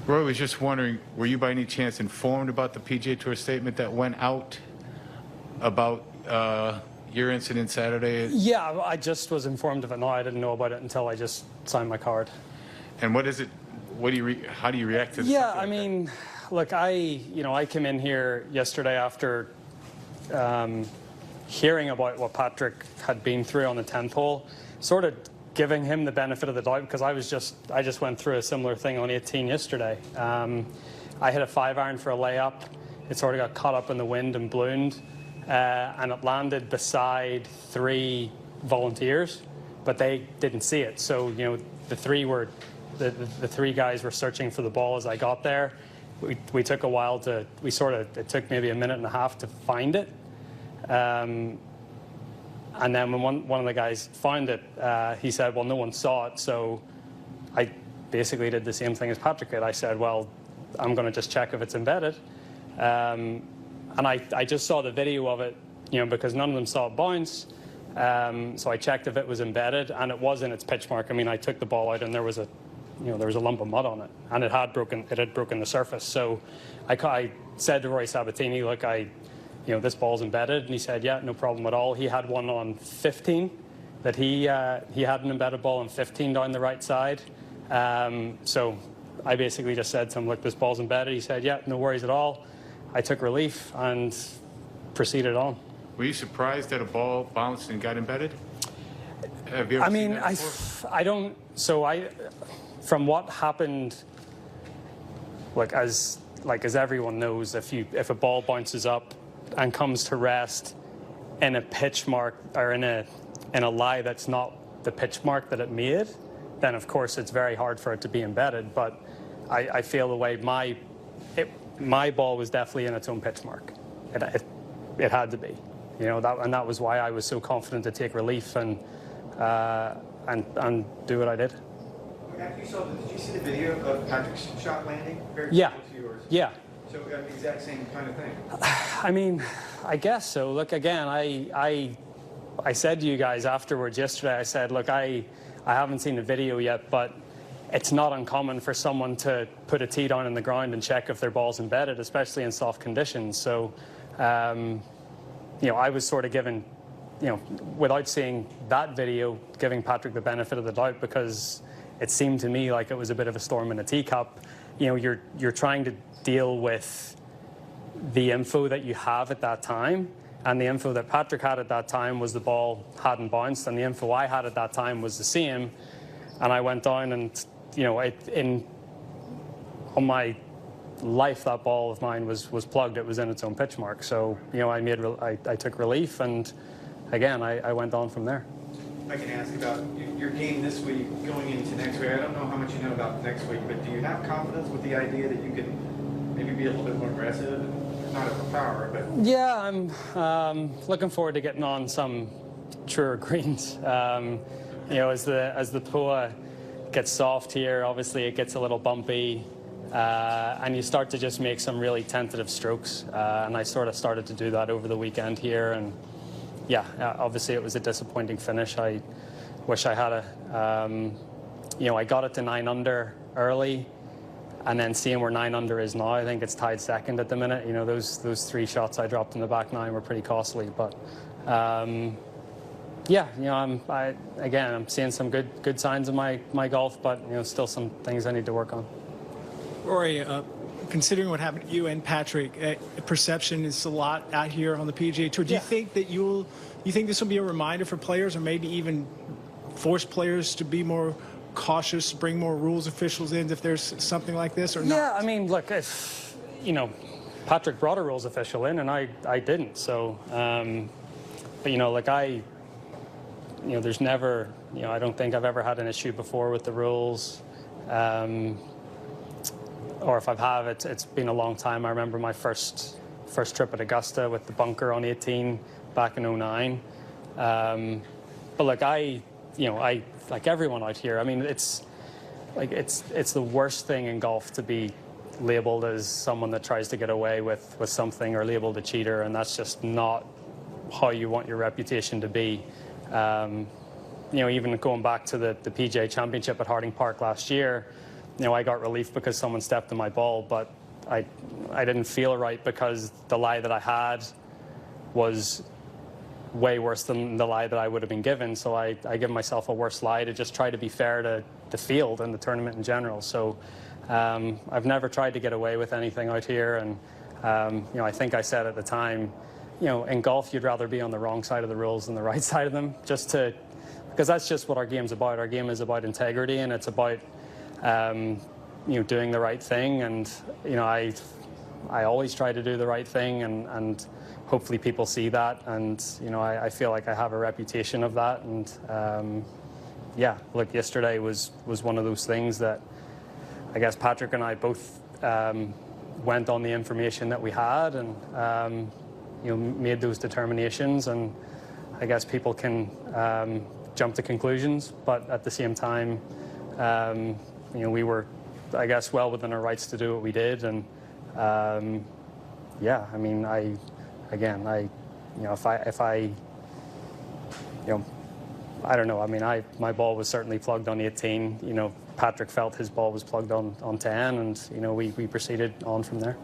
Roy was just wondering, were you by any chance informed about the PGA Tour statement that went out about your incident Saturday? Yeah, I just was informed of it. No, I didn't know about it until I just signed my card. And what is it? What do you how do you react to this? Yeah, I mean, look, I came in here yesterday after hearing about what Patrick had been through on the 10th hole, sort of giving him the benefit of the doubt, because I just went through a similar thing on 18 yesterday. I hit a 5-iron for a layup. It sort of got caught up in the wind and ballooned, and it landed beside 3 volunteers, but they didn't see it. So, the 3 guys were searching for the ball as I got there. We took a while to, it took maybe a minute and a half to find it. And then when one of the guys found it, he said, well, no one saw it. So I basically did the same thing as Patrick did. I said, well, I'm going to just check if it's embedded. And I just saw the video of it, because none of them saw it bounce. So I checked if it was embedded, and it was in its pitch mark. I mean, I took the ball out, and there was a lump of mud on it, and it had broken the surface. So I said to Roy Sabatini, look, this ball's embedded, and he said, yeah, no problem at all. He had one on 15 that he had an embedded ball on 15 down the right side. So I basically just said to him, look, this ball's embedded. He said, yeah, no worries at all. I took relief and proceeded on. Were you surprised that a ball bounced and got embedded? Have you ever seen that before? I don't. So from what happened, as everyone knows, if a ball bounces up and comes to rest in a pitch mark or in a lie that's not the pitch mark that it made, then of course it's very hard for it to be embedded. But I feel the way my ball was definitely in its own pitch mark. It had to be, and that was why I was so confident to take relief and do what I did. After you saw did you see the video of Patrick's shot landing? Very Yeah. close to yours. Yeah. So the exact same kind of thing. I mean, I guess so. Look, again, I said to you guys afterwards yesterday, I said, look, I haven't seen the video yet, but it's not uncommon for someone to put a tee down on the ground and check if their ball's embedded, especially in soft conditions. So, I was sort of given, without seeing that video, giving Patrick the benefit of the doubt, because it seemed to me like it was a bit of a storm in a teacup. You're trying to deal with the info that you have at that time, and the info that Patrick had at that time was the ball hadn't bounced, and the info I had at that time was the same. And I went down, and on my life, that ball of mine was plugged. It was in its own pitch mark. So I took relief, and again I went on from there. I can ask about your game this week going into next week. I don't know how much you know about next week, but do you have confidence with the idea that you can maybe be a little bit more aggressive, not overpower, but? Yeah, I'm looking forward to getting on some truer greens. As the POA gets soft here, obviously it gets a little bumpy, and you start to just make some really tentative strokes. And I sort of started to do that over the weekend here, and yeah, obviously it was a disappointing finish. I wish I had I got it to 9 under early, and then seeing where 9 under is now, I think it's tied second at the minute. Those 3 shots I dropped in the back 9 were pretty costly, but yeah, I'm seeing some good signs of my golf, but still some things I need to work on. Rory, considering what happened to you and Patrick, perception is a lot out here on the PGA Tour. Do you think that you think this will be a reminder for players, or maybe even force players to be more cautious, bring more rules officials in if there's something like this, or not? Yeah, I mean, look, if Patrick brought a rules official in and I didn't, so but there's never, I don't think I've ever had an issue before with the rules. Or if I've it's been a long time. I remember my first trip at Augusta with the bunker on 18 back in 09. But look, I like everyone out here. I mean, it's the worst thing in golf to be labeled as someone that tries to get away with something, or labeled a cheater, and that's just not how you want your reputation to be. Even going back to the PGA Championship at Harding Park last year, I got relief because someone stepped on my ball, but I didn't feel right because the lie that I had was way worse than the lie that I would have been given. So I give myself a worse lie to just try to be fair to the field and the tournament in general. So I've never tried to get away with anything out here. And, I think I said at the time, in golf, you'd rather be on the wrong side of the rules than the right side of them, because that's just what our game's about. Our game is about integrity, and it's about, doing the right thing. And, I always try to do the right thing, and hopefully people see that. And, I feel like I have a reputation of that. And, look, yesterday was one of those things that I guess Patrick and I both went on the information that we had and, made those determinations. And I guess people can jump to conclusions, but at the same time, we were, I guess, well within our rights to do what we did. And I don't know. I mean, my ball was certainly plugged on 18. Patrick felt his ball was plugged on 10, and we proceeded on from there.